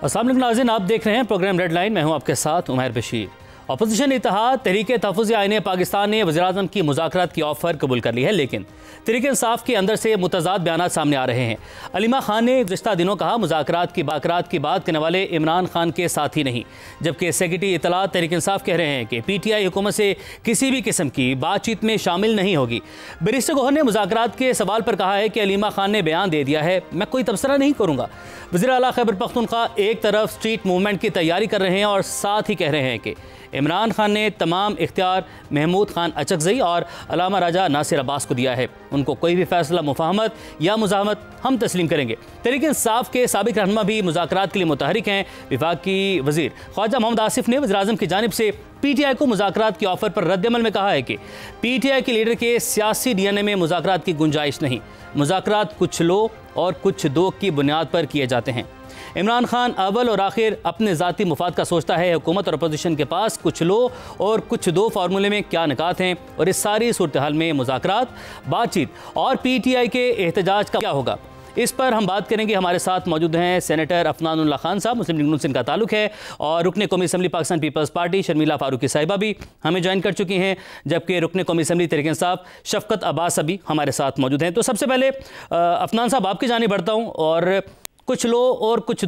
अस्सलाम वालेकुम नाज़रीन, आप देख रहे हैं प्रोग्राम रेड लाइन। मैं हूं आपके साथ उमैर बशीर। अपोजिशन इत्तेहाद तहरीक तहफ़्फ़ुज़ आईन पाकिस्तान ने वज़ीर-ए-आज़म की मुज़ाकरात की ऑफ़र कबूल कर ली है, लेकिन तहरीक इंसाफ के अंदर से मुतज़ाद बयानात सामने आ रहे हैं। अलीमा खान ने गुज़िश्ता दिनों कहा मुज़ाकरात की बाकरात की बात करने वाले इमरान खान के साथ ही नहीं, जबकि सेक्रेटरी इत्तलात तहरीक इंसाफ कह रहे हैं कि PTI हुकूमत से किसी भी किस्म की बातचीत में शामिल नहीं होगी। बैरिस्टर गौहर ने मुज़ाकरात के सवाल पर कहा है कि अलीमा खान ने बयान दे दिया है, मैं कोई तबसरा नहीं करूँगा। वज़ीर आला खैबर पख्तूनख्वा एक तरफ स्ट्रीट मूवमेंट की तैयारी कर रहे हैं और साथ ही कह रहे हैं कि इमरान खान ने तमाम इख्तियार महमूद खान अचकज़ई और अलामा राजा नासिर अब्बास को दिया है, उनको कोई भी फैसला मुफाहमत या मुज़ाहमत हम तस्लीम करेंगे। तहरीक इंसाफ के साबिक रहनुमा भी मुज़ाकरात के लिए मुतहरिक हैं। विफाक की वज़ीर ख्वाजा मोहम्मद आसिफ ने वज़ीर-ए-आज़म की जानिब से PTI को मुज़ाकरात की ऑफ़र पर रद्द-ए-अमल में कहा है कि PTI के लीडर के सियासी DNA में मुज़ाकरात की गुंजाइश नहीं, मुज़ाकरात कुछ लो और कुछ दो की बुनियाद पर किए जाते हैं। इमरान खान अव्वल और आखिर अपने ज़ाती मुफाद का सोचता है। हुकूमत और अपोजिशन के पास कुछ लो और कुछ दो फार्मूले में क्या निकात हैं और इस सारी सूरत हाल में मुज़ाकरात, बातचीत और PTI के एहतजाज का क्या होगा, इस पर हम बात करेंगे। हमारे साथ मौजूद हैं सेनेटर अफनानुल्लाह खान साहब, मुस्लिम लीग नून से इनका ताल्लुक है, और रुकने कौमी assembly Pakistan Peoples Party Sharmila Farooqui साहिबा भी हमें ज्वाइन कर चुकी हैं, जबकि रुकने कौमी असम्बली तहरीक इंसाफ शफकत अब्बास भी हमारे साथ मौजूद हैं। तो सबसे पहले अफनान साहब आपकी जानिब बढ़ता हूँ, और कुछ लो और कुछ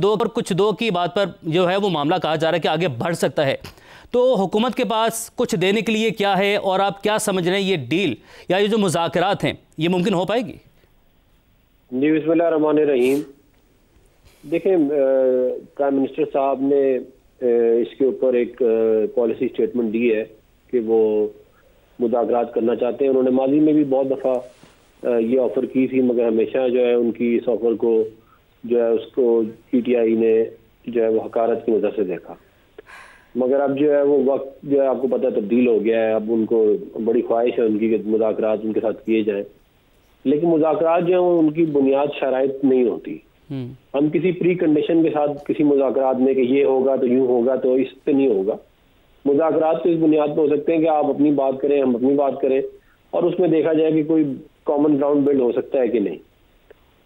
दो की बात पर जो है वो मामला कहा जा रहा है कि आगे बढ़ सकता है, तो हुकूमत के पास कुछ देने के लिए क्या है और आप क्या समझ रहे हैं ये डील या ये जो मुज़ाकरात हैं ये मुमकिन हो पाएगी? जी, बिस्मिल्लाह रहमान रहीम। देखें, प्राइम मिनिस्टर साहब ने इसके ऊपर एक पॉलिसी स्टेटमेंट दी है कि वो मुज़ाकरात करना चाहते हैं। उन्होंने माजी में भी बहुत दफ़ा ये ऑफ़र की थी, मगर हमेशा जो है उनकी इस ऑफ़र को जो है उसको PTI ने जो है वो हकारत की नज़र से देखा। मगर अब जो है वो वक्त जो है आपको पता तब्दील हो गया है। अब उनको बड़ी ख्वाहिश है उनकी कि मुज़ाकरात उनके साथ किए जाएं, लेकिन मुज़ाकरात जो है उनकी बुनियाद शराइत नहीं होती। हम किसी प्री कंडीशन के साथ किसी मुज़ाकरात में कि ये होगा तो यूँ होगा, तो इस पे नहीं होगा। मुज़ाकरात तो इस बुनियाद पर हो सकते हैं कि आप अपनी बात करें, हम अपनी बात करें, और उसमें देखा जाए कि कोई कॉमन ग्राउंड बिल्ड हो सकता है कि नहीं।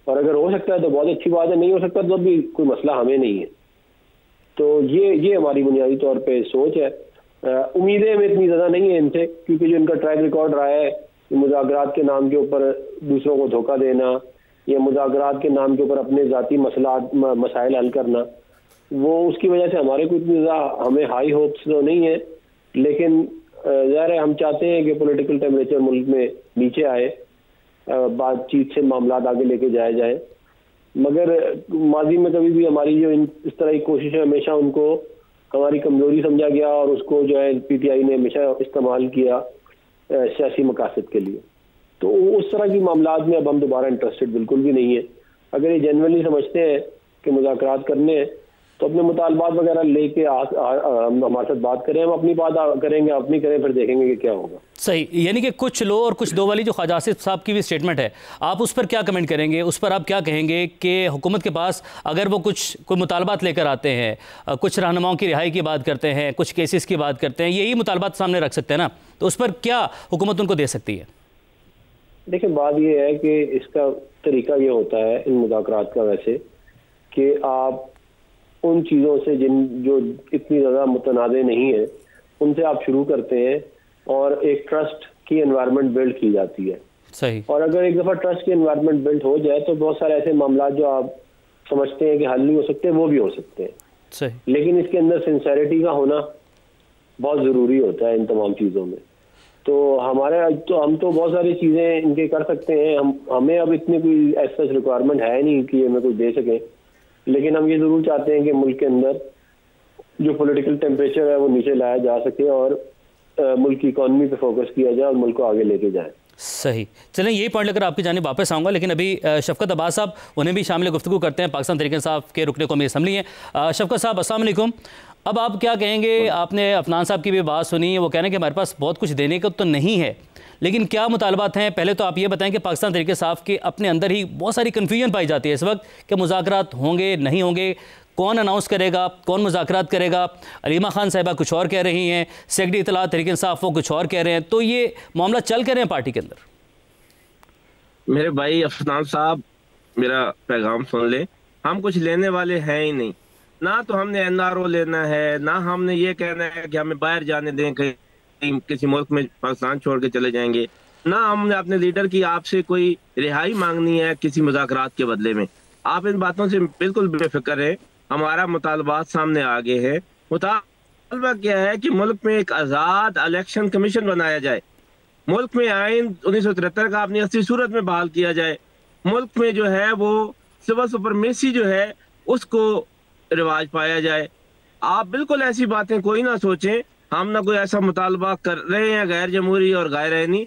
और अगर हो सकता है तो बहुत अच्छी बात है, नहीं हो सकता तो भी कोई मसला हमें नहीं है। तो ये हमारी बुनियादी तौर पे सोच है। उम्मीदें हमें इतनी ज़्यादा नहीं है इनसे, क्योंकि जो इनका ट्रैक रिकॉर्ड रहा है मुज़ाकरात के नाम के ऊपर दूसरों को धोखा देना या मुज़ाकरात के नाम के ऊपर अपने ज़ाती मसाइल हल करना, वो उसकी वजह से हमारे को इतनी ज़्यादा हमें हाई होप्स तो नहीं है। लेकिन ज़ाहिर है हम चाहते हैं कि पॉलिटिकल टेम्परेचर मुल्क में नीचे आए, बातचीत से मामला आगे लेके जाए जाए। मगर माजी में कभी भी हमारी जो इस तरह की कोशिश है, हमेशा उनको हमारी कमजोरी समझा गया और उसको जो है PTI ने हमेशा इस्तेमाल किया सियासी मकासद के लिए। तो उस तरह की मामलात में अब हम दोबारा इंटरेस्टेड बिल्कुल भी नहीं है। अगर ये जेन्युइनली समझते हैं कि मुज़ाकरात करने हैं तो अपने मुतालबात वगैरह लेके हमारे साथ बात करें, हम अपनी बात करेंगे, अपनी करें, फिर देखेंगे कि क्या होगा। सही, यानी कि कुछ लो और कुछ दो वाली जो ख्वाजा आसिफ साहब की भी स्टेटमेंट है, आप उस पर क्या कमेंट करेंगे? उस पर आप क्या कहेंगे कि हुकूमत के पास अगर वो कोई मुतालबात लेकर आते हैं, कुछ रहनुमाओं की रिहाई की बात करते हैं, कुछ केसेस की बात करते हैं, यही मुतालबात सामने रख सकते हैं ना, तो उस पर क्या हुकूमत उनको दे सकती है? देखिए, बात यह है कि इसका तरीका ये होता है इन मुज़ाकरात का वैसे कि आप उन चीज़ों से जो इतनी ज़्यादा मुतनाज़े नहीं है उनसे आप शुरू करते हैं और एक ट्रस्ट की एनवायरनमेंट बिल्ड की जाती है। सही। और अगर एक दफ़ा ट्रस्ट की एनवायरनमेंट बिल्ड हो जाए तो बहुत सारे ऐसे मामला जो आप समझते हैं कि हल नहीं हो सकते वो भी हो सकते हैं। सही। लेकिन इसके अंदर सिंसेरिटी का होना बहुत ज़रूरी होता है इन तमाम चीज़ों में। तो हम तो बहुत सारी चीज़ें इनके कर सकते हैं। हमें अब इतनी कोई ऐसा रिक्वायरमेंट है नहीं कि हमें कुछ दे सकें, लेकिन हम ये ज़रूर चाहते हैं कि मुल्क के अंदर जो पॉलिटिकल टेम्परेचर है वो नीचे लाया जा सके और मुल्क की इकॉनमी पे फोकस किया जाए और मुल्क को आगे लेके जाए। सही, चलें यही पॉइंट लेकर आपकी जानिब वापस आऊँगा, लेकिन अभी शफकत अब्बास साहब उन्हें भी शामिल गुफ्तगू करते हैं। पाकिस्तान तहरीक इंसाफ के रुकने कौमी असम्बली हैं। शफकत साहब अस्सलाम वालेकुम। अब आप क्या कहेंगे? आपने अफनान साहब की भी बात सुनी, वो कह रहे हैं कि हमारे पास बहुत कुछ देने का तो नहीं है, लेकिन क्या मुतालबात हैं? पहले तो आप ये बताएं कि पाकिस्तान तहरीक इंसाफ के अपने अंदर ही बहुत सारी कन्फ्यूजन पाई जाती है इस वक्त कि मुज़ाकरात होंगे नहीं होंगे, कौन अनाउंस करेगा, कौन मुज़ाकरात करेगा। अलीमा खान साहिबा कुछ और कह रही हैं, सेक्रेटरी इत्तलात तहरीक इंसाफ वो कुछ और कह रहे हैं, तो ये मामला चल कर रहे हैं पार्टी के अंदर। मेरे भाई अफनान साहब, मेरा पैगाम सुन ले। हम कुछ लेने वाले हैं ही नहीं, ना तो हमने एनआरओ लेना है, ना हमने ये कहना है कि हमें बाहर जाने दें, कहीं किसी मुल्क में पाकिस्तान छोड़ के चले जाएंगे, ना हमने अपने लीडर की आपसे कोई रिहाई मांगनी है किसी मुज़ाकरात के बदले में। आप इन बातों से बिल्कुल बेफिक्र है। हमारा मुतालबात सामने आ गए हैं। मुतालबा क्या है कि मुल्क में एक आज़ाद इलेक्शन कमीशन बनाया जाए, मुल्क में आइन 1973 का अपनी असली सूरत में बहाल किया जाए, मुल्क में जो है वो सिविल सुपरमेसी जो है उसको रिवाज पाया जाए। आप बिल्कुल ऐसी बातें कोई ना सोचें। हम ना कोई ऐसा मुतालबा कर रहे हैं गैर जमहूरी और गैर आइनी,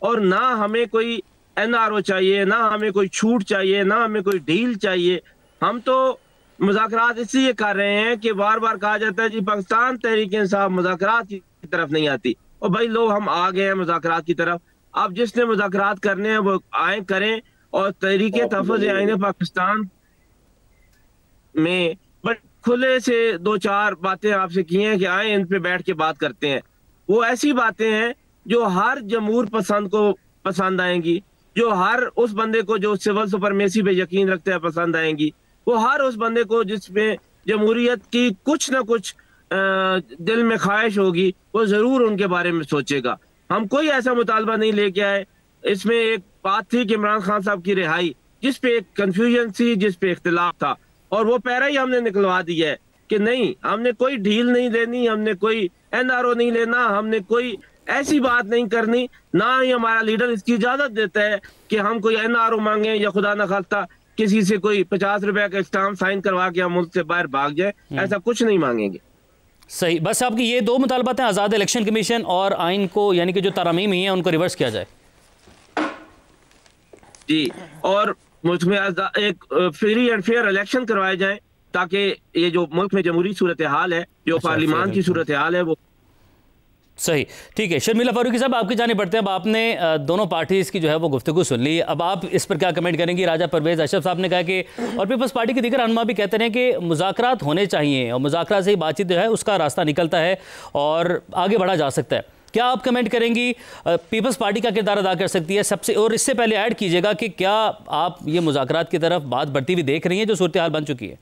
और ना हमें कोई एनआरओ चाहिए, ना हमें कोई छूट चाहिए, ना हमें कोई डील चाहिए। हम तो मुज़ाकरात इसलिए कर रहे हैं कि बार बार कहा जाता है जी पाकिस्तान तहरीक इंसाफ मुज़ाकरात की तरफ नहीं आती, और भाई लोग हम आ गए हैं मुज़ाकरात की तरफ। अब जिसने मुज़ाकरात करने हैं वो आए करें, और तहरीक तहफ़्फ़ुज़ आईन पाकिस्तान में बट खुले से दो चार बातें आपसे की हैं कि आए इन पे बैठ के बात करते हैं। वो ऐसी बातें हैं जो हर जमहूर पसंद को पसंद आएंगी, जो हर उस बंदे को जो सिविल सुपरमेसी पे यकीन रखते हैं पसंद आएंगी, वो हर उस बंदे को जिसमें जमहूरियत की कुछ ना कुछ दिल में ख्वाहिश होगी, वो जरूर उनके बारे में सोचेगा। हम कोई ऐसा मुतालबा नहीं लेके आए। इसमें एक बात थी कि इमरान खान साहब की रिहाई, जिस पे एक कंफ्यूजन थी, जिस पे इख्तिलाफ था, और वो पैरा ही हमने निकलवा दिया है कि नहीं, हमने कोई ढील नहीं देनी, हमने कोई एनआरओ नहीं लेना, हमने कोई ऐसी बात नहीं करनी, ना ही हमारा लीडर इसकी इजाजत देता है कि हम कोई एनआरओ मांगे या खुदा न खास्ता किसी से कोई 50 रुपए का स्टाम्प साइन करवा के हम मुल्क से बाहर भाग जाए। ऐसा कुछ नहीं मांगेंगे। सही, बस आपकी ये दो मुतालबात हैं, आज़ाद इलेक्शन कमीशन और आइन को, यानी कि जो तरमीम ही है उनको रिवर्स किया जाए। जी, और मुझमें एक फ्री एंड फेयर इलेक्शन करवाए जाए, ताकि ये जो मुल्क में जमहूरी सूरत हाल है, जो पार्लियामान की सूरत हाल है, वो सही। ठीक है, शर्मिला फारूकी साहब आपकी जाने पड़ते हैं। अब आपने दोनों पार्टीज़ की जो है वो गुफ्तगू सुन ली, अब आप इस पर क्या कमेंट करेंगी? राजा परवेज़ अशरफ साहब ने कहा कि, और पीपल्स पार्टी के दीगर रहनुमा भी कहते हैं कि मुज़ाकरात होने चाहिए और मुज़ाकरात से ही बातचीत जो है उसका रास्ता निकलता है और आगे बढ़ा जा सकता है। क्या आप कमेंट करेंगी? पीपल्स पार्टी का किरदार अदा कर सकती है सबसे, और इससे पहले ऐड कीजिएगा कि क्या आप ये मुज़ाकरात की तरफ बात बढ़ती हुई देख रही हैं जो सूरत हाल बन चुकी है?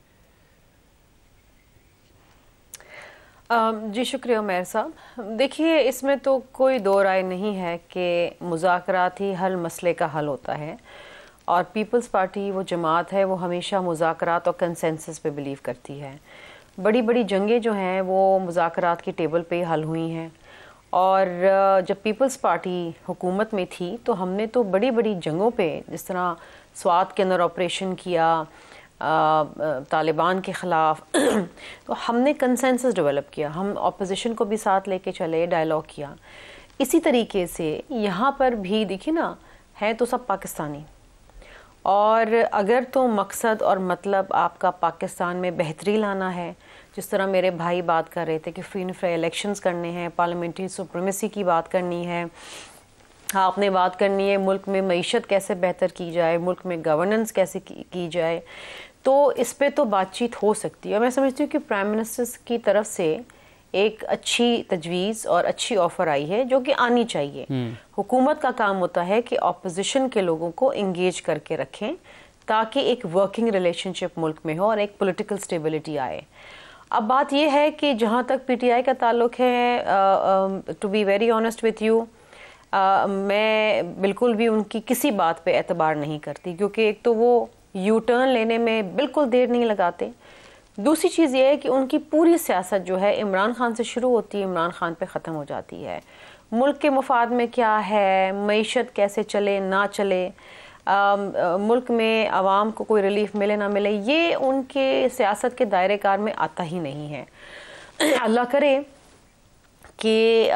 जी शुक्रिया उमैर साहब। देखिए, इसमें तो कोई दो राय नहीं है कि मुज़ाकरात ही हर मसले का हल होता है, और पीपल्स पार्टी वो जमात है वो हमेशा मुज़ाकरात और कंसेंसस पे बिलीव करती है। बड़ी बड़ी जंगें जो हैं वो मुज़ाकरात की टेबल पे हल हुई हैं, और जब पीपल्स पार्टी हुकूमत में थी तो हमने तो बड़ी बड़ी जंगों पे, जिस तरह स्वात के अंदर ऑपरेशन किया तालिबान के ख़िलाफ़ तो हमने कंसेंसस डेवलप किया, हम अपोजिशन को भी साथ लेके चले, डायलॉग किया। इसी तरीके से यहाँ पर भी देखिए ना, है तो सब पाकिस्तानी, और अगर तो मकसद और मतलब आपका पाकिस्तान में बेहतरी लाना है, जिस तरह मेरे भाई बात कर रहे थे कि फ्री एंड फेयर इलेक्शंस करने हैं, पार्लियामेंट्री सुप्रीमेसी की बात करनी है, आपने बात करनी है मुल्क में मईशत कैसे बेहतर की जाए, मुल्क में गवर्नेंस कैसे की जाए, तो इस पे तो बातचीत हो सकती है। और मैं समझती हूँ कि प्राइम मिनिस्टर की तरफ से एक अच्छी तजवीज़ और अच्छी ऑफ़र आई है जो कि आनी चाहिए। हुकूमत का काम होता है कि ऑपोजिशन के लोगों को इंगेज करके रखें ताकि एक वर्किंग रिलेशनशिप मुल्क में हो और एक पॉलिटिकल स्टेबिलिटी आए। अब बात यह है कि जहाँ तक पीटीआई का ताल्लुक है, to be very honest with you, मैं बिल्कुल भी उनकी किसी बात पे एतबार नहीं करती, क्योंकि एक तो वो यू टर्न लेने में बिल्कुल देर नहीं लगाते। दूसरी चीज़ ये है कि उनकी पूरी सियासत जो है इमरान खान से शुरू होती है, इमरान खान पे ख़त्म हो जाती है। मुल्क के मफाद में क्या है, मईशत कैसे चले ना चले, मुल्क में आवाम को कोई रिलीफ मिले ना मिले, ये उनके सियासत के दायरे कार में आता ही नहीं है। अल्लाह करे कि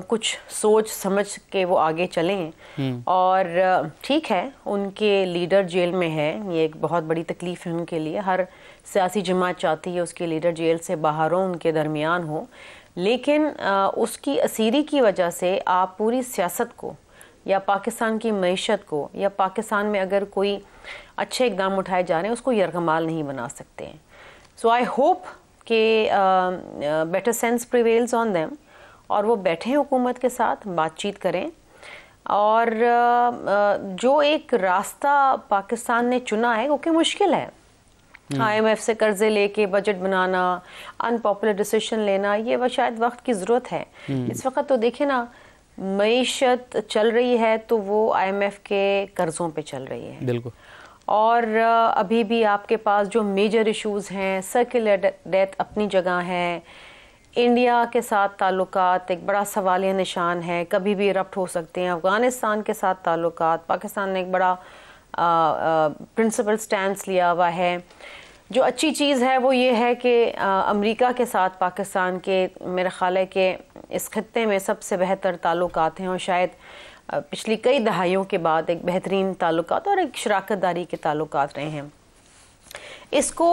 कुछ सोच समझ के वो आगे चलें। और ठीक है, उनके लीडर जेल में है, ये एक बहुत बड़ी तकलीफ़ है उनके लिए। हर सियासी जमात चाहती है उसके लीडर जेल से बाहर हो, उनके दरमियान हो, लेकिन उसकी असीरी की वजह से आप पूरी सियासत को या पाकिस्तान की मईशत को या पाकिस्तान में अगर कोई अच्छे इक़दाम उठाए जा रहे हैं उसको यरगमाल नहीं बना सकते हैं। सो आई होप कि better sense prevails on them और वो बैठें हुकूमत के साथ बातचीत करें, और जो एक रास्ता पाकिस्तान ने चुना है, क्योंकि मुश्किल है, IMF से कर्जे लेके बजट बनाना, अनपॉपुलर डिसीजन लेना, ये वो शायद वक्त की ज़रूरत है। इस वक्त तो देखे ना, मईशत चल रही है तो वो IMF के कर्ज़ों पे चल रही है। बिल्कुल। और अभी भी आपके पास जो मेजर इश्यूज़ हैं, सर्कुलर डेथ अपनी जगह है, इंडिया के साथ ताल्लुकात एक बड़ा सवालिया निशान है, कभी भी इरप्ट हो सकते हैं। अफ़गानिस्तान के साथ ताल्लुकात, पाकिस्तान ने एक बड़ा प्रिंसिपल स्टैंस लिया हुआ है। जो अच्छी चीज़ है वो ये है कि अमेरिका के साथ पाकिस्तान के मेरा ख्याल है कि इस खत्ते में सबसे बेहतर ताल्लुकात हैं और शायद पिछली कई दहाइयों के बाद एक बेहतरीन ताल्लुकात और एक शराकतदारी के ताल्लुकात रहे हैं। इसको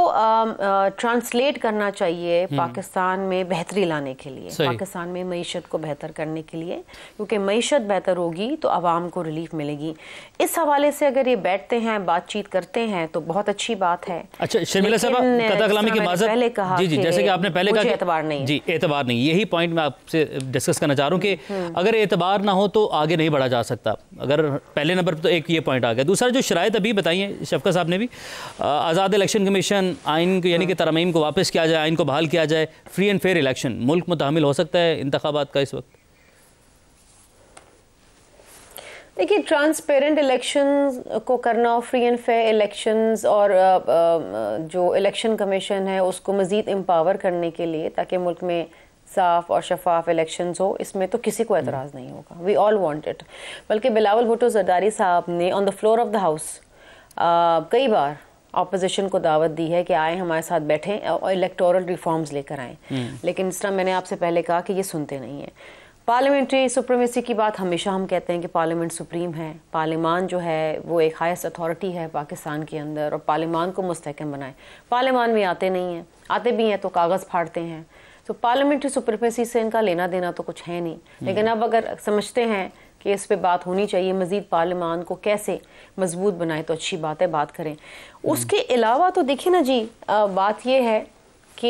ट्रांसलेट करना चाहिए पाकिस्तान में बेहतरी लाने के लिए, पाकिस्तान में मईशत को बेहतर करने के लिए, क्योंकि मईशत बेहतर होगी तो आवाम को रिलीफ मिलेगी। इस हवाले से अगर ये बैठते हैं, बातचीत करते हैं तो बहुत अच्छी बात है। अच्छा शर्मिला साहब, कथा कलामी की माज़रत, पहले कहा जी जैसे कि आपने पहले कहा एतबार नहीं, जी एतबार नहीं, यही पॉइंट मैं आपसे डिस्कस करना चाह रहा हूँ कि अगर एतबार ना हो तो आगे नहीं बढ़ा जा सकता। अगर पहले नंबर पर तो एक ये पॉइंट आ गया। दूसरा जो शराइत अभी बताई है शफकत साहब ने भी, आज़ाद इलेक्शन कमीशन, आइन यानी कि तरमीम को वापस किया जाए, आइन को बहाल किया जाए, फ्री एंड फेयर इलेक्शन, मुल्क मुतहमिल हो सकता है इंतखाबात का इस वक्त? देखिए, ट्रांसपेरेंट इलेक्शंस को करना, फ्री एंड फेयर इलेक्शंस और जो इलेक्शन कमीशन है उसको मज़ीद एम्पावर करने के लिए ताकि मुल्क में साफ और शफाफ इलेक्शंस हो, इसमें तो किसी को एतराज़ नहीं होगा। We all want it. बल्कि बिलावल भुट्टो ज़रदारी साहब ने on the floor of the house कई बार ऑपोजिशन को दावत दी है कि आए हमारे साथ बैठें और इलेक्टोरल रिफॉर्म्स लेकर आएँ, लेकिन इस तरह मैंने आपसे पहले कहा कि ये सुनते नहीं हैं। पार्लियामेंट्री सुप्रीमेसी की बात हमेशा हम कहते हैं कि पार्लियामेंट सुप्रीम है, पार्लियामान जो है वो एक हाईएस्ट अथॉरिटी है पाकिस्तान के अंदर, और पार्लियामान को मुस्तहकम बनाए। पार्लियामान में आते नहीं हैं, आते भी हैं तो कागज़ फाड़ते हैं। तो पार्लियामेंट्री सुप्रीमेसी से इनका लेना देना तो कुछ है नहीं, लेकिन अब अगर समझते हैं कि इस पे बात होनी चाहिए, मज़ीद पार्लियामान को कैसे मजबूत बनाए, तो अच्छी बात है, बात करें। उसके अलावा तो देखिए ना जी, बात ये है कि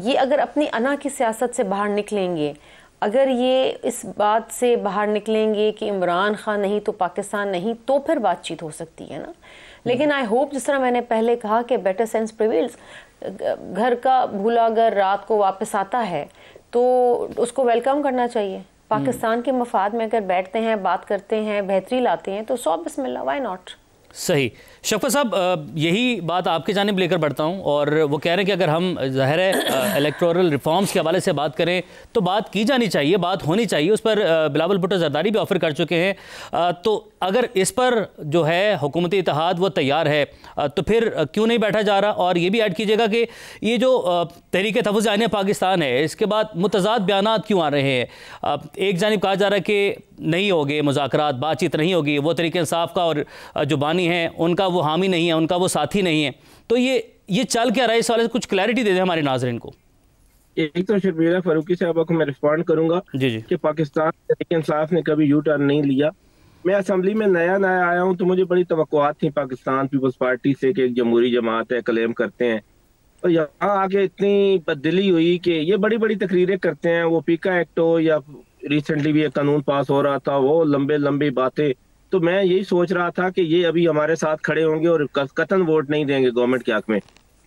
ये अगर अपनी अना की सियासत से बाहर निकलेंगे, अगर ये इस बात से बाहर निकलेंगे कि इमरान खान नहीं तो पाकिस्तान नहीं, तो फिर बातचीत हो सकती है ना। लेकिन आई होप, जिस तरह मैंने पहले कहा कि बेटर सेंस प्रिवेल्स, घर का भूला अगर रात को वापस आता है तो उसको वेलकम करना चाहिए। पाकिस्तान के मफाद में अगर बैठते हैं, बात करते हैं, बेहतरी लाते हैं तो सौ बिस्मिल्लाह, व्हाई नॉट। सही। शफकत साहब, यही बात आपकी जानिब लेकर बढ़ता हूँ, और वो कह रहे हैं कि अगर हम ज़ाहिर है इलेक्टोरल रिफॉर्म्स के हवाले से बात करें तो बात की जानी चाहिए, बात होनी चाहिए। उस पर बिलावल भुट्टो ज़रदारी भी ऑफ़र कर चुके हैं। तो अगर इस पर जो है हुकूमती इत्तेहाद वो तैयार है तो फिर क्यों नहीं बैठा जा रहा? और ये भी ऐड कीजिएगा कि ये जो तहरीक तहफ़्फ़ुज़ आईन पाकिस्तान है, इसके बाद मुतज़ाद बयानात क्यों आ रहे हैं? एक जानिब कहा जा रहा है कि नहीं होगी मुज़ाकरात, बातचीत नहीं होगी, वो तहरीक इंसाफ का और जो बानी हैं उनका वो हामी नहीं है, उनका वो साथी नहीं है। तो ये चल क्या रहा है? इस वाले से कुछ क्लैरिटी दे दें हमारे नाज़रीन को। एक तो शर्मिला फारूकी साहब को मैं रिस्पॉन्ड करूंगा जी कि पाकिस्तान तहरीक इंसाफ ने कभी यू टर्न नहीं लिया। मैं असेंबली में नया आया हूं तो मुझे बड़ी तवक्कुआत थी पाकिस्तान पीपल्स पार्टी से कि एक जमहूरी जमात है, क्लेम करते हैं, और यहाँ आके इतनी बदली हुई कि ये बड़ी बड़ी तकरीरें करते हैं। वो पीका एक्ट हो या रिसेंटली भी एक कानून पास हो रहा था, वो लंबे लंबी बातें। तो मैं यही सोच रहा था कि ये अभी हमारे साथ खड़े होंगे और कतन वोट नहीं देंगे गवर्नमेंट के हक में।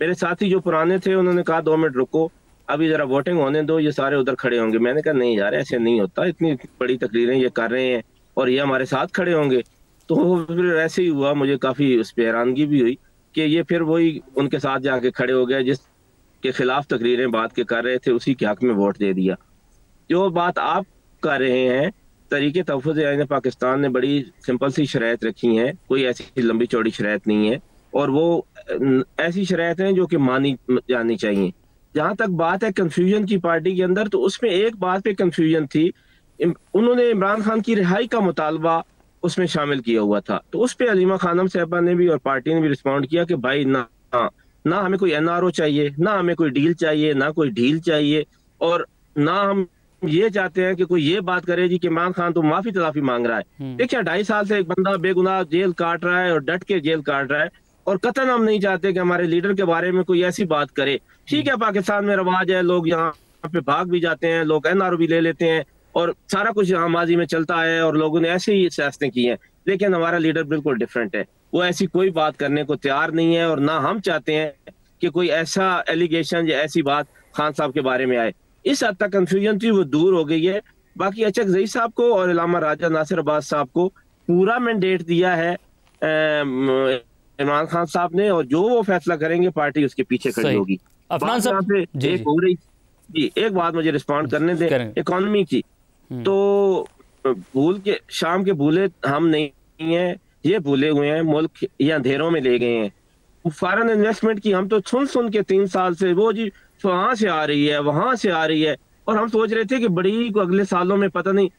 मेरे साथी जो पुराने थे उन्होंने कहा 2 मिनट रुको, अभी जरा वोटिंग होने दो, ये सारे उधर खड़े होंगे। मैंने कहा नहीं यार, ऐसे नहीं होता, इतनी बड़ी तकरीरें ये कर रहे हैं और ये हमारे साथ खड़े होंगे। तो फिर ऐसे ही हुआ, मुझे काफी उस पर हैरानगी भी हुई कि ये फिर वही उनके साथ जाके खड़े हो गए जिसके खिलाफ तकरीरें बात के कर रहे थे, उसी के हक में वोट दे दिया। जो बात आप कर रहे हैं, तहरीक तहफ़्फ़ुज़ आईन पाकिस्तान ने बड़ी सिंपल सी शराइत रखी है, कोई ऐसी लंबी चौड़ी शराइत नहीं है, और वो ऐसी शराइत हैं जो कि मानी जानी चाहिए। जहां तक बात है कंफ्यूजन की पार्टी के अंदर, तो उसमें एक बात पे कंफ्यूजन थी, उन्होंने इमरान खान की रिहाई का मुतालबा उसमें शामिल किया हुआ था। तो उस पर अलीमा खानम साहबा ने भी और पार्टी ने भी रिस्पॉन्ड किया कि भाई ना हमें कोई एनआरओ चाहिए, ना हमें कोई डील चाहिए, ना कोई ढील चाहिए, और ना हम ये चाहते हैं कि कोई ये बात करे जी कि इमरान खान तो माफी तलाफी मांग रहा है। देखिए 2.5 साल से एक बंदा बेगुनाह जेल काट रहा है और डट के जेल काट रहा है, और कतन हम नहीं चाहते कि हमारे लीडर के बारे में कोई ऐसी बात करे। ठीक है, पाकिस्तान में रवाज है, लोग यहाँ पे भाग भी जाते हैं, लोग एनआरओ भी ले लेते हैं, और सारा कुछ यहाँ माजी में चलता है और लोगों ने ऐसे ही सियासतें की हैं। लेकिन हमारा लीडर बिल्कुल डिफरेंट है, वो ऐसी कोई बात करने को तैयार नहीं है, और ना हम चाहते हैं कि कोई ऐसा एलिगेशन या ऐसी बात खान साहब के बारे में आए। इस हद तक कंफ्यूजन थी वो दूर हो गई है। बाकी अचक ज़ई साहब को और इलामा राजा नासिर अब्बास साहब को पूरा मैंडेट दिया है इमरान खान साहब ने, और जो वो फैसला करेंगे पार्टी उसके पीछे खड़ी होगी। अफनान साहब एक हो रही जी, एक बात मुझे रिस्पॉन्ड करने दें इकोनॉमी की। तो भूल के शाम के भूले हम नहीं हैं, ये भूले हुए हैं मुल्क ये अंधेरों में ले गए हैं। फॉरेन इन्वेस्टमेंट की हम तो सुन के 3 साल से वो जी वहां से आ रही है वहां से आ रही है, और हम सोच रहे थे कि बड़ी को अगले सालों में पता नहीं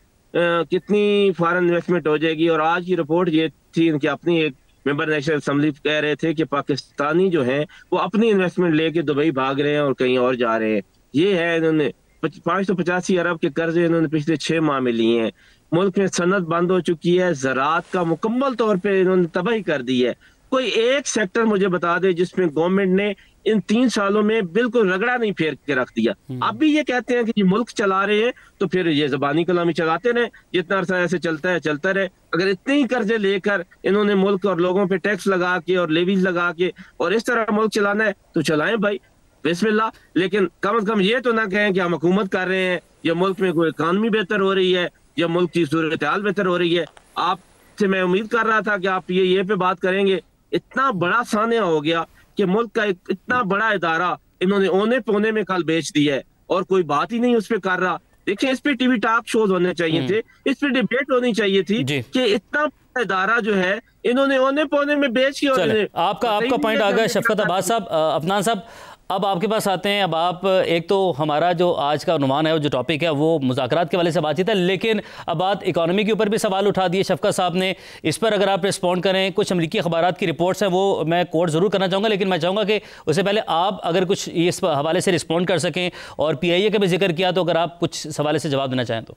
कितनी फॉरेन इन्वेस्टमेंट हो जाएगी। और आज की रिपोर्ट ये थी उनकी अपनी, एक मेंबर नेशनल असेंबली कह रहे थे कि पाकिस्तानी जो हैं वो अपनी इन्वेस्टमेंट लेके दुबई भाग रहे हैं और कहीं और जा रहे हैं। ये है इन्होंने 585 अरब के कर्जे इन्होंने पिछले 6 माह में लिए हैं। मुल्क में सनत बंद हो चुकी है, ज़राअत का मुकम्मल तौर पे इन्होंने तबाही कर दी है। कोई एक सेक्टर मुझे बता दे जिसमें गवर्नमेंट ने इन 3 सालों में बिल्कुल रगड़ा नहीं फेर के रख दिया। अब भी ये कहते हैं कि ये मुल्क चला रहे हैं, तो फिर ये ज़बानी कलामी चलाते रहे, जितना अरसा ऐसे चलता है चलता रहे। अगर इतने ही कर्जे लेकर इन्होंने मुल्क और लोगों पे टैक्स लगा के और लेवीज लगा के और इस तरह मुल्क चलाना है तो चलाएं भाई, बिस्मिल्लाह। लेकिन कम से कम ये तो ना कहें कि हम हुकूमत कर रहे हैं या मुल्क में कोई इकानमी बेहतर हो रही है या मुल्क की सूरत हाल बेहतर हो रही है। आपसे मैं उम्मीद कर रहा था कि आप ये पे बात करेंगे। इतना बड़ा सानिया हो गया कि मुल्क का इतना बड़ा इदारा इन्होंने ओने पोने में कल बेच दिया है और कोई बात ही नहीं उस पर कर रहा। देखिए, इस पे टीवी टॉक शोज होने चाहिए थे, इस पे डिबेट होनी चाहिए थी कि इतना इदारा जो है इन्होंने ओने पोने में बेच के। आपका पॉइंट आ गया शफकत अब्बास साहब। अफनान साहब, अब आपके पास आते हैं। अब आप एक तो हमारा जो आज का अनुमान है, जो टॉपिक है वो मुज़ाकरात के वाले से बातचीत है, लेकिन अब बात इकॉनमी के ऊपर भी सवाल उठा दिए शफकत साहब ने। इस पर अगर आप रिस्पॉन्ड करें, कुछ अमरीकी अखबारात की रिपोर्ट्स हैं वो मैं कोट ज़रूर करना चाहूँगा, लेकिन मैं चाहूँगा कि उससे पहले आप अगर कुछ इस हवाले से रिस्पॉन्ड कर सकें। और PIA का भी जिक्र किया, तो अगर आप कुछ सवाल से जवाब देना चाहें तो।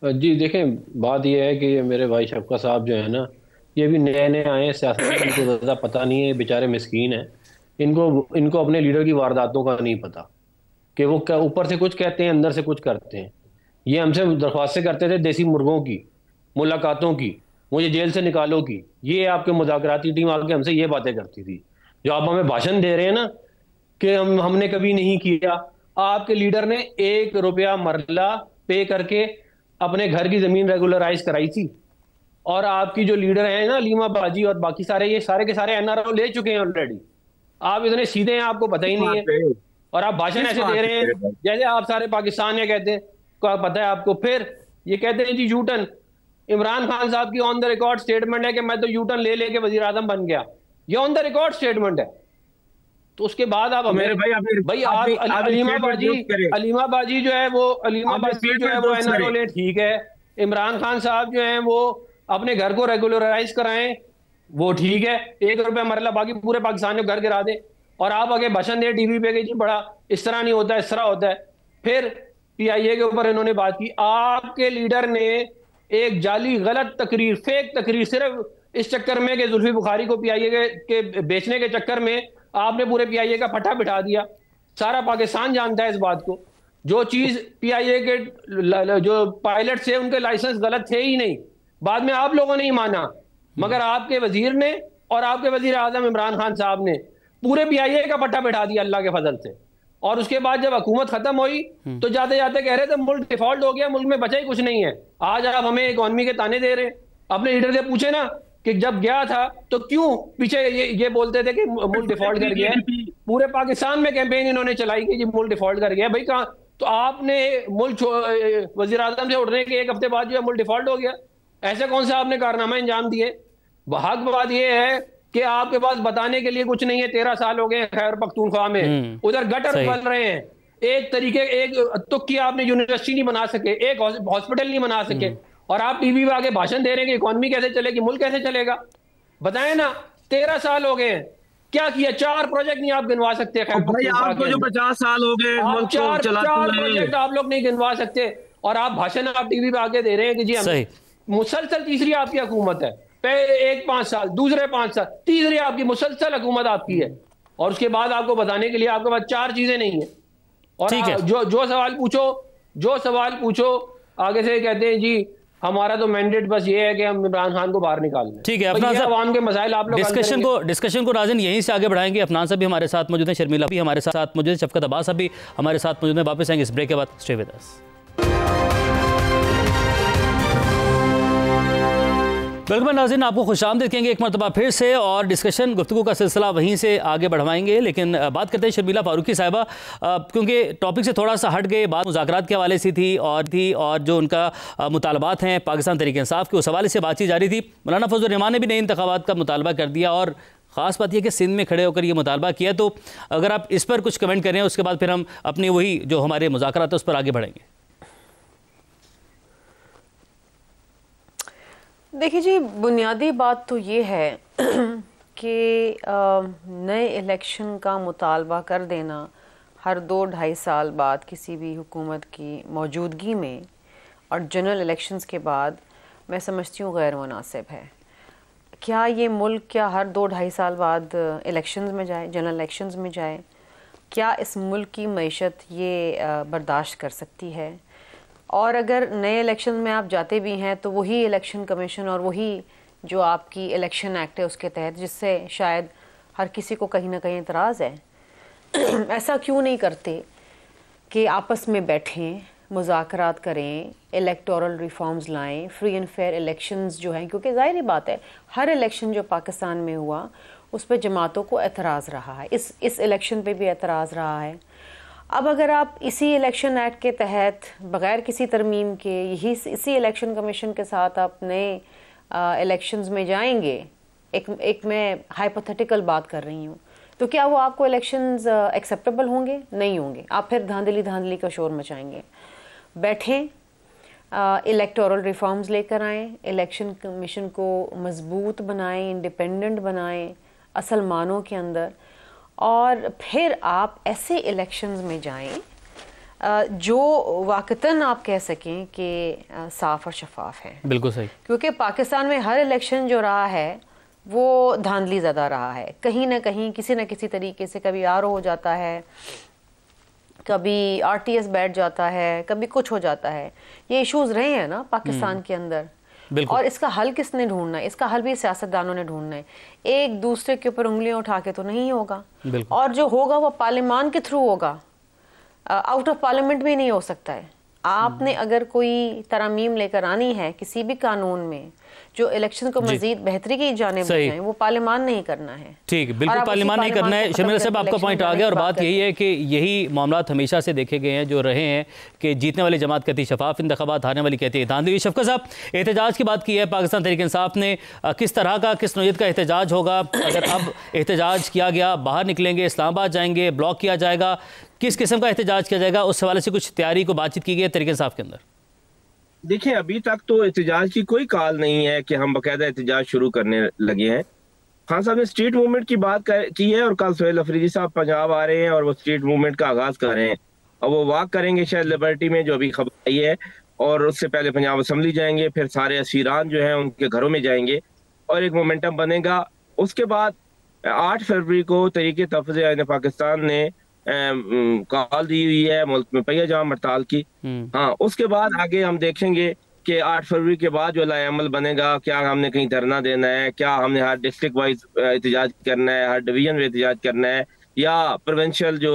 जी देखें, बात यह है कि मेरे भाई शफकत साहब जो है ना, ये भी नए नए आए हैं सियासत में, इनको ज़्यादा पता नहीं है, बेचारे मिस्कीन हैं। इनको अपने लीडर की वारदातों का नहीं पता कि वो क्या ऊपर से कुछ कहते हैं अंदर से कुछ करते हैं। ये हमसे दरख्वास्तें करते थे देसी मुर्गों की, मुलाकातों की, मुझे जेल से निकालो की। ये आपके मुज़ाकराती टीम आके हमसे ये बातें करती थी। जो आप हमें भाषण दे रहे हैं ना कि हमने कभी नहीं किया, आपके लीडर ने 1 रुपया मरला पे करके अपने घर की ज़मीन रेगुलराइज कराई थी। और आपकी जो लीडर है ना अलीमा बाजी और बाकी सारे, ये सारे के सारे NRO ले चुके हैं ऑलरेडी। आप इतने सीधे हैं, आपको पता ही नहीं है, और आप भाषण ऐसे दे रहे हैं जैसे आप सारे पाकिस्तान ये कहते हैं को पता है आपको। फिर ये कहते हैं जी यूटर्न, इमरान खान साहब की ऑन द रिकॉर्ड स्टेटमेंट है कि मैं तो यूटर्न ले लेके वजीर आजम बन गया। ये ऑन द रिकॉर्ड स्टेटमेंट है। तो उसके बाद आप मेरे भाई आप अलीमा बाजी जो है वो NRO ले, ठीक है। इमरान खान साहब जो है वो अपने घर को रेगुलराइज कराएं, वो ठीक है। 1 रुपया मरला बाकी पूरे पाकिस्तान को घर गिरा दे, और आप आगे भाषण दे टीवी पे कि जी बड़ा इस तरह नहीं होता, इस तरह होता है। फिर PIA के ऊपर इन्होंने बात की। आपके लीडर ने एक जाली गलत तकरीर, फेक तकरीर, सिर्फ इस चक्कर में कि जुल्फी बुखारी को PIA के बेचने के चक्कर में आपने पूरे PIA का फटा बिठा दिया। सारा पाकिस्तान जानता है इस बात को। जो चीज PIA के जो पायलट थे उनके लाइसेंस गलत थे ही नहीं, बाद में आप लोगों ने ही माना, मगर आपके वजीर ने और आपके वजीर आजम इमरान खान साहब ने पूरे PIA का पट्टा बिठा दिया अल्लाह के फजल से। और उसके बाद जब हुकूमत खत्म हुई तो जाते जाते कह रहे थे मुल्क डिफॉल्ट हो गया, मुल्क में बचा ही कुछ नहीं है। आज आप हमें इकॉनमी के ताने दे रहे हैं। अपने लीडर से पूछे ना कि जब गया था तो क्यों पीछे ये बोलते थे कि मुल्क डिफॉल्ट कर गया। पूरे पाकिस्तान में कैंपेन इन्होंने चलाई कि जी मुल्क डिफॉल्ट कर गया। भाई कहाँ, तो आपने मुल्क वजीर आजम से उठने के 1 हफ्ते बाद जो है मुल्क डिफॉल्ट हो गया। ऐसे कौन सा आपने कारनामा अंजाम दिए। हक बात यह है कि आपके पास बताने के लिए कुछ नहीं है। 13 साल हो गए खैबर पख्तूनख्वा में, उधर गटर बन रहे हैं। एक तुक्की आपने यूनिवर्सिटी नहीं बना सके, एक हॉस्पिटल नहीं बना सके, और आप टीवी पे आगे भाषण दे रहे हैं कि इकॉनमी कैसे चलेगी, मुल्क कैसे चलेगा। बताएं ना, 13 साल हो गए हैं, क्या किया? 4 प्रोजेक्ट नहीं आप गिनवा सकते। भाई आपको जो 50 साल हो गए मुल्क को चलाते हुए, 4 प्रोजेक्ट आप लोग नहीं गिनवा सकते, और आप भाषण आप टीवी पे आगे दे रहे हैं कि जी हम मुसलसल तीसरी आपकी हुकूमत है। पहले 1-5 साल, दूसरे 5 साल, तीसरी आपकी मुसलसल हुकूमत आपकी है, और उसके बाद आपको बताने के लिए आपके पास 4 चीजें नहीं है। और जो सवाल पूछो आगे से कहते हैं जी हमारा तो मैंडेट बस ये है कि हम इमरान खान को बाहर निकाल लें। ठीक है अफनान साहब, आवाम के मसाइल आप लोग डिस्कशन को नाज़रीन यहीं से आगे बढ़ाएंगे। अफनान साहब भी हमारे साथ मौजूद हैं, शर्मिला भी हमारे साथ मौजूद है, शफकत अब्बास साहब भी हमारे साथ मौजूद हैं। वापस आएंगे इस ब्रेक के बाद। Stay with us. बिल्कुल नाज़रीन, आपको खुशामदीद कहेंगे एक मरतबा फिर से, और डिस्कशन गुफ्तगू का सिलसिला वहीं से आगे बढ़वाएंगे। लेकिन बात करते हैं शर्मिला फारूकी साहिबा, क्योंकि टॉपिक से थोड़ा सा हट गए, बात मुज़ाकरात के हवाले से थी और जो उनका मुतालबात हैं पाकिस्तान तहरीक इंसाफ के, उस हवाले से बातचीत जारी थी। मौलाना फजल रहमान ने भी नए इंतखाबात का मुतालबा कर दिया, और ख़ास बात यह कि सिंध में खड़े होकर ये मुतालबा किया। तो अगर आप इस पर कुछ कमेंट करें, उसके बाद फिर हम अपनी वही जो हमारे मुज़ाकरात है उस पर आगे बढ़ेंगे। देखिए जी, बुनियादी बात तो ये है कि नए इलेक्शन का मुतालबा कर देना हर 2-2.5 साल बाद किसी भी हुकूमत की मौजूदगी में और जनरल इलेक्शंस के बाद, मैं समझती हूँ गैर मुनासिब है। क्या ये मुल्क क्या हर 2-2.5 साल बाद इलेक्शंस में जाए, जनरल इलेक्शंस में जाए? क्या इस मुल्क की मईशत ये बर्दाश्त कर सकती है? और अगर नए इलेक्शन में आप जाते भी हैं तो वही इलेक्शन कमीशन और वही जो आपकी इलेक्शन एक्ट है उसके तहत, जिससे शायद हर किसी को कहीं ना कहीं एतराज़ है। ऐसा क्यों नहीं करते कि आपस में बैठें, मुज़ाकरात करें, इलेक्टोरल रिफॉर्म्स लाएं, फ्री एंड फेयर इलेक्शंस जो हैं, क्योंकि ज़ाहिर बात है हर इलेक्शन जो पाकिस्तान में हुआ उस पर जमातों को एतराज़ रहा है, इस इलेक्शन पे भी एतराज़ रहा है। अब अगर आप इसी इलेक्शन एक्ट के तहत बग़ैर किसी तरमीम के इसी इलेक्शन कमीशन के साथ आप नए इलेक्शंस में जाएंगे, एक मैं हाइपोथेटिकल बात कर रही हूँ, तो क्या वो आपको इलेक्शंस एक्सेप्टेबल होंगे? नहीं होंगे। आप फिर धांधली का शोर मचाएंगे। बैठें, इलेक्टोरल रिफॉर्म्स लेकर आएँ, इलेक्शन कमीशन को मजबूत बनाएं, इंडिपेंडेंट बनाएं असल मानों के अंदर, और फिर आप ऐसे इलेक्शंस में जाएं जो वाकतन आप कह सकें कि साफ़ और शफाफ है। बिल्कुल सही, क्योंकि पाकिस्तान में हर इलेक्शन जो रहा है वो धांधली ज़्यादा रहा है, कहीं ना कहीं किसी न किसी तरीके से। कभी आरओ हो जाता है, कभी आरटीएस बैठ जाता है, कभी कुछ हो जाता है। ये इश्यूज रहे हैं ना पाकिस्तान के अंदर, और इसका हल किसने ढूंढना है? इसका हल भी सियासतदानों ने ढूंढना है। एक दूसरे के ऊपर उंगलियां उठा के तो नहीं होगा, और जो होगा वो पार्लियामान के थ्रू होगा, आउट ऑफ पार्लियामेंट भी नहीं हो सकता है। आपने अगर कोई तरमीम लेकर आनी है किसी भी कानून में जो इलेक्शन को मजीद बेहतरी की जानिब ले जाए, वो पार्लियामान नहीं करना है। ठीक, बिल्कुल पार्लियामान नहीं करना है। शर्मिला साहब, आपका पॉइंट आ गया, और बात यही है कि यही मामला हमेशा से देखे गए हैं, जो रहे हैं कि जीतने वाली जमात कहती है शफाफ इंतखाबात, हारने वाली कहती है धांधली। शफकत साहब, एहतजाज की बात की है पाकिस्तान तहरीक इंसाफ ने, किस तरह का, किस नौयत का एहतजाज होगा? अगर अब एहतजाज किया गया, बाहर निकलेंगे, इस्लामाबाद जाएंगे, ब्लॉक किया जाएगा, किस किस्म का एहतजाज किया जाएगा? उस हवाले से कुछ तैयारी को बातचीत की गई है तहरीक इंसाफ के अंदर? देखिए, अभी तक तो एहतजाज की कोई कॉल नहीं है कि हम बाकायदा एहतजाज शुरू करने लगे हैं। खान साहब ने स्ट्रीट मूवमेंट की बात की है, और कल सोहेल अफरीदी साहब पंजाब आ रहे हैं और वो स्ट्रीट मूवमेंट का आगाज कर रहे हैं, और वो वॉक करेंगे शायद लिबर्टी में, जो अभी खबर आई है, और उससे पहले पंजाब असम्बली जाएंगे, फिर सारे असीरान जो है उनके घरों में जाएंगे, और एक मोमेंटम बनेगा। उसके बाद 8 फरवरी को तहरीक तहफ़्फ़ुज़ आईन पाकिस्तान ने कॉल दी हुई है मुल्क में पहिया जाम हड़ताल की। हाँ, उसके बाद आगे हम देखेंगे कि 8 फरवरी के बाद जो लाएअमल बनेगा, क्या हमने कहीं धरना देना है, क्या हमने हर डिस्ट्रिक्ट वाइज एहतजाज करना है, हर डिवीजन में एहतजाज करना है, या प्रोविंशियल जो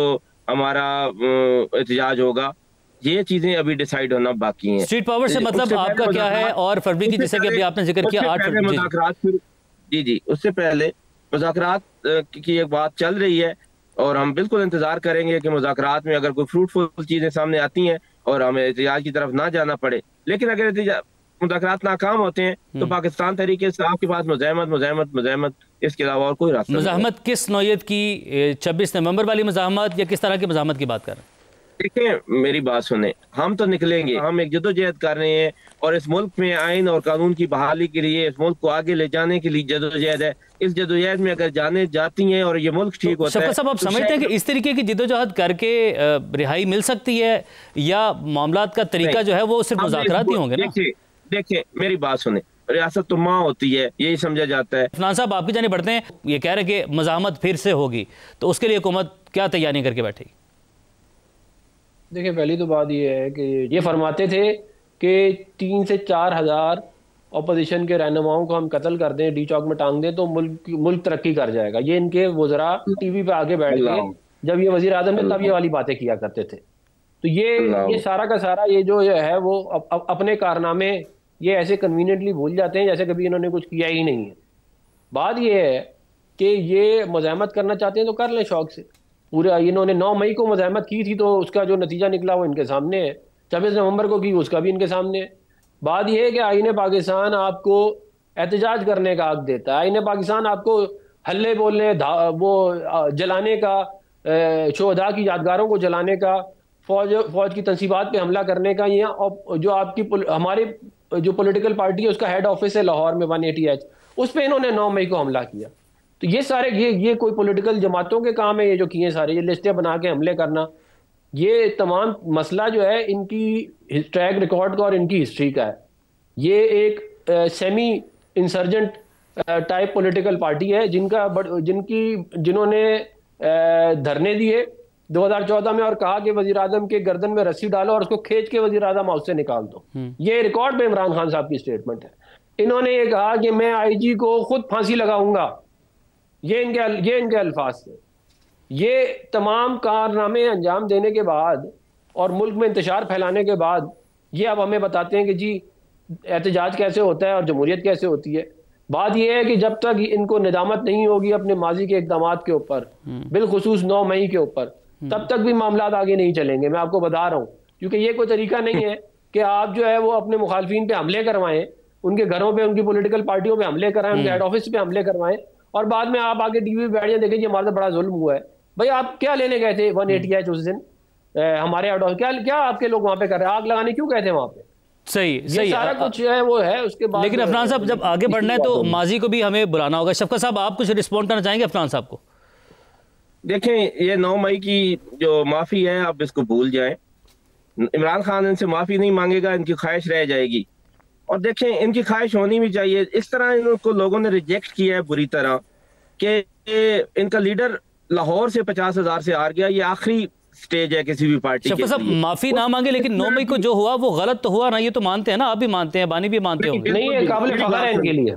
हमारा एहतजाज होगा। ये चीजें अभी डिसाइड होना बाकी हैं। स्ट्रीट पावर से मतलब आपका क्या है? और फरवरी की, जैसे कि अभी आपने जिक्र किया 8 फरवरी, मुज़ाकरात, जी, उससे पहले मुज़ाकरात की एक बात चल रही है, और हम बिल्कुल इंतजार करेंगे कि मुज़ाकरात में अगर कोई फ्रूटफुल चीजें सामने आती हैं और हमें एहतजाज की तरफ ना जाना पड़े। लेकिन अगर मुज़ाकरात नाकाम होते हैं तो पाकिस्तान तहरीक इंसाफ के पास मुज़ाहमत इसके अलावा और कोई रास्ता। मुज़ाहमत किस नौयत की? 26 नवंबर वाली मुज़ाहमत, या किस तरह की मुज़ाहमत की बात कर रहे हैं? देखिए, मेरी बात सुने, हम तो निकलेंगे, हम एक जदोजहद कर रहे हैं, और इस मुल्क में आइन और कानून की बहाली के लिए, इस मुल्क को आगे ले जाने के लिए जदोजहद है। इस जदोजहद में अगर जाने जाती हैं और ये मुल्क ठीक होता है, सब आप समझते हैं कि इस तरीके की जदोजहद करके रिहाई मिल सकती है, या मामलात का तरीका जो है वो सिर्फ मुज़ाकरात ही होंगे ना? देखिए, मेरी बात सुने, रियासत तो माँ होती है, यही समझा जाता है। अफनान साहब, आपकी जाने बढ़ते हैं, ये कह रहे हैं कि मुज़ाहमत फिर से होगी, तो उसके लिए हुकूमत क्या तैयारी करके बैठेगी? देखिए, पहली तो बात ये है कि ये फरमाते थे कि 3 से 4 हज़ार अपोजिशन के रहनुमाओं को हम कत्ल कर दें, डी चौक में टांग दें, तो मुल्क तरक्की कर जाएगा। ये इनके वज़रा टीवी पे आगे बैठ के, जब ये वज़ीर आज़म थे तब ये वाली बातें किया करते थे। तो ये सारा का सारा ये जो है वो अपने कारनामे ये ऐसे कन्वीनियंटली भूल जाते हैं जैसे कभी इन्होंने कुछ किया ही नहीं है। बात ये है कि ये मज़ाहमत करना चाहते हैं तो कर लें शौक से। पूरे इन्होंने 9 मई को मज़ाहमत की थी तो उसका जो नतीजा निकला वो इनके सामने है। 26 नवंबर को की उसका भी इनके सामने है। बात यह है कि आईन पाकिस्तान आपको एहतजाज करने का हक देता है। आईन पाकिस्तान आपको हल्ले बोलने, वो जलाने का, शोहदा की यादगारों को जलाने का, फौज की तंसीबात पे हमला करने का, या जो आपकी हमारे जो पॉलिटिकल पार्टी है उसका हेड ऑफिस है लाहौर में 180H, उस पर इन्होंने 9 मई को हमला किया। तो ये सारे ये कोई पॉलिटिकल जमातों के काम है ये जो किए सारे, ये लिस्टें बना के हमले करना, ये तमाम मसला जो है इनकी ट्रैक रिकॉर्ड का और इनकी हिस्ट्री का है। ये एक semi insurgent type political party है जिन्होंने धरने दिए 2014 में और कहा कि वजीर आजम के गर्दन में रस्सी डालो और उसको खींच के वजीर आजम हाउस से निकाल दो। ये रिकॉर्ड पे इमरान खान साहब की स्टेटमेंट है। इन्होंने ये कहा कि मैं IG को खुद फांसी लगाऊंगा, ये इनके अल्फाज थे। ये तमाम कारनामे अंजाम देने के बाद और मुल्क में इंतशार फैलाने के बाद ये अब हमें बताते हैं कि जी एहतजाज कैसे होता है और जमहूरियत कैसे होती है। बात यह है कि जब तक इनको निदामत नहीं होगी अपने माजी के इक़दामात के ऊपर, बिलखुसूस 9 मई के ऊपर, तब तक भी मामलात आगे नहीं चलेंगे। मैं आपको बता रहा हूँ, क्योंकि ये कोई तरीका नहीं है कि आप जो है वो अपने मुखालफिन पे हमले करवाएं, उनके घरों पे, उनकी पॉलिटिकल पार्टियों पे हमले कराएं, उनके हेड ऑफिस पे हमले करवाएं और बाद में आप आगे टीवी पे बैठ जाए, देखें हमारे साथ बड़ा जुल्म हुआ है। भाई आप क्या लेने गए थे 180H उस दिन हमारे हेड ऑफिस? क्या आपके लोग वहां पे कर रहे हैं? आग लगाने क्यों गए थे वहां पे? सही सारा कुछ है वो है। उसके बाद लेकिन अफनान साहब जब आगे बढ़ना है तो माजी को भी हमें बुलाना होगा। शफकत साहब आप कुछ रिस्पॉन्ड करना चाहेंगे अफनान साहब को? देखें, ये 9 मई की जो माफी है आप इसको भूल जाएं। इमरान खान इनसे माफी नहीं मांगेगा, इनकी ख्वाहिश रह जाएगी। और देखें, इनकी ख्वाहिश होनी भी चाहिए। इस तरह इनको लोगों ने रिजेक्ट किया है बुरी तरह कि इनका लीडर लाहौर से 50,000 से हार गया। ये आखिरी स्टेज है किसी भी पार्टी के लिए। माफी ना मांगे, लेकिन 9 मई को जो हुआ वो गलत तो हुआ ना, ये तो मानते हैं ना, आप भी मानते हैं, बानी भी मानते होंगे। नहीं, ये काबिल फख्र है इनके लिए।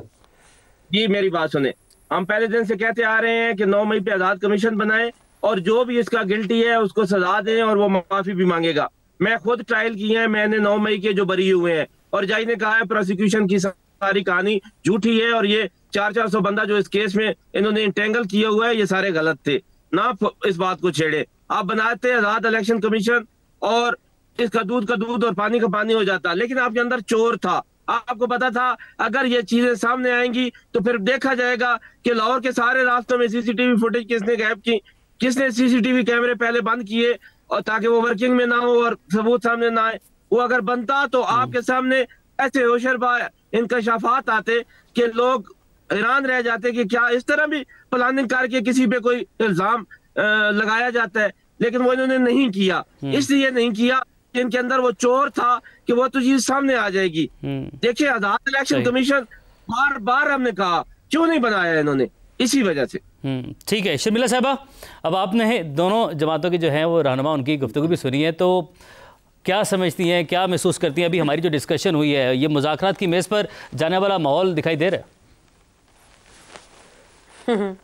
जी मेरी बात सुने, हम पहले दिन से कहते आ रहे हैं कि 9 मई पे आजाद कमीशन बनाए और जो भी इसका गिल्टी है उसको सजा दें और वो माफी भी मांगेगा। मैं खुद ट्रायल किए हैं, मैंने 9 मई के जो बरी हुए हैं, और जज ने कहा है प्रोसिक्यूशन की सारी कहानी झूठी है और ये 400 बंदा जो इस केस में इन्होंने इंटेंगल किया हुआ है ये सारे गलत थे। ना इस बात को छेड़े। आप बनाते आजाद इलेक्शन कमीशन और इसका दूध का दूध और पानी का पानी हो जाता, लेकिन आपके अंदर चोर था। आपको पता था अगर ये चीजें सामने आएंगी तो फिर देखा जाएगा कि लाहौर के सारे रास्तों में सीसीटीवी फुटेज किसने गायब की, किसने सीसीटीवी कैमरे पहले बंद किए और ताकि वो वर्किंग में ना हो और सबूत सामने ना आए। वो अगर बनता तो आपके सामने ऐसे होशरबा इंकशाफात आते कि लोग हैरान रह जाते कि क्या इस तरह भी प्लानिंग करके किसी पे कोई इल्जाम लगाया जाता है। लेकिन वो इन्होंने नहीं किया, इसलिए नहीं किया कि इनके अंदर वो चोर था कि वो तो चीज सामने आ जाएगी। देखिए, आजाद इलेक्शन कमीशन बार बार हमने कहा क्यों नहीं बनाया इन्होंने, इसी वजह से। ठीक है शर्मिला साहबा, अब आपने दोनों जमातों की जो है वो रहनुमा उनकी गुफ्तगू भी सुनी है, तो क्या समझती हैं, क्या महसूस करती हैं? अभी हमारी जो डिस्कशन हुई है ये मुज़ाकरात की मेज़ पर जाने वाला माहौल दिखाई दे रहा है?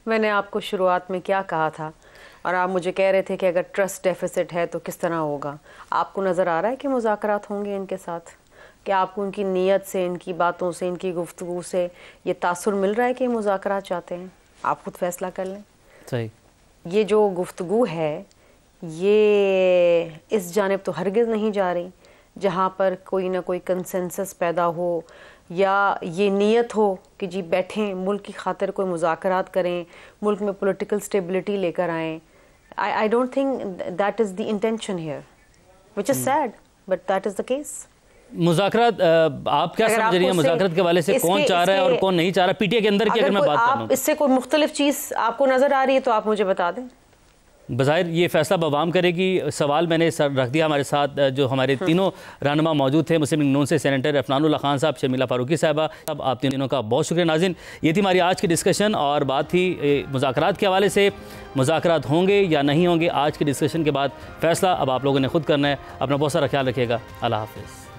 मैंने आपको शुरुआत में क्या कहा था और आप मुझे कह रहे थे कि अगर ट्रस्ट डेफिसिट है तो किस तरह होगा। आपको नज़र आ रहा है कि मुज़ाकरात होंगे इनके साथ? क्या आपको उनकी नीयत से, इनकी बातों से, इनकी गुफ्तगू से ये तासुर मिल रहा है कि मुज़ाकरात चाहते हैं? आप खुद फैसला कर लें। सही। ये जो गुफ्तगू है ये इस जानिब तो हरगिज़ नहीं जा रही जहाँ पर कोई ना कोई कंसेंसस पैदा हो या ये नीयत हो कि जी बैठें, मुल्क की खातिर कोई मुज़ाकरात करें, मुल्क में पॉलिटिकल स्टेबिलिटी लेकर आएँ। I don't think that is the intention here, which is sad, but that is the case. मुज़ाकरात आप क्या समझ रही हैं? मुज़ाकरात के वाले से कौन चाह रहा है और कौन नहीं चाह रहा? पीटीए के अंदर की अगर मैं बात करूं, इससे कोई मुख्तलिफ चीज़ आपको नज़र आ रही है तो आप मुझे बता दें। बज़ाहिर ये फैसला बवाम करेगी। सवाल मैंने रख दिया, हमारे साथ जो हमारे तीनों रहनुमा मौजूद थे, मुस्लिम लीग नून से सेनेटर अफनानुल्लाह खान साहब, शर्मिला फारूकी साहबा, अब आप तीनों का बहुत शुक्रिया। नाज़रीन, ये थी हमारी आज की डिस्कशन और बात थी मुज़ाकरात के हवाले से। मुज़ाकरात होंगे या नहीं होंगे, आज की डिस्कशन के बाद फ़ैसला अब आप लोगों ने खुद करना है। अपना बहुत सारा ख्याल रखिएगा। अल्लाह हाफ़िज़।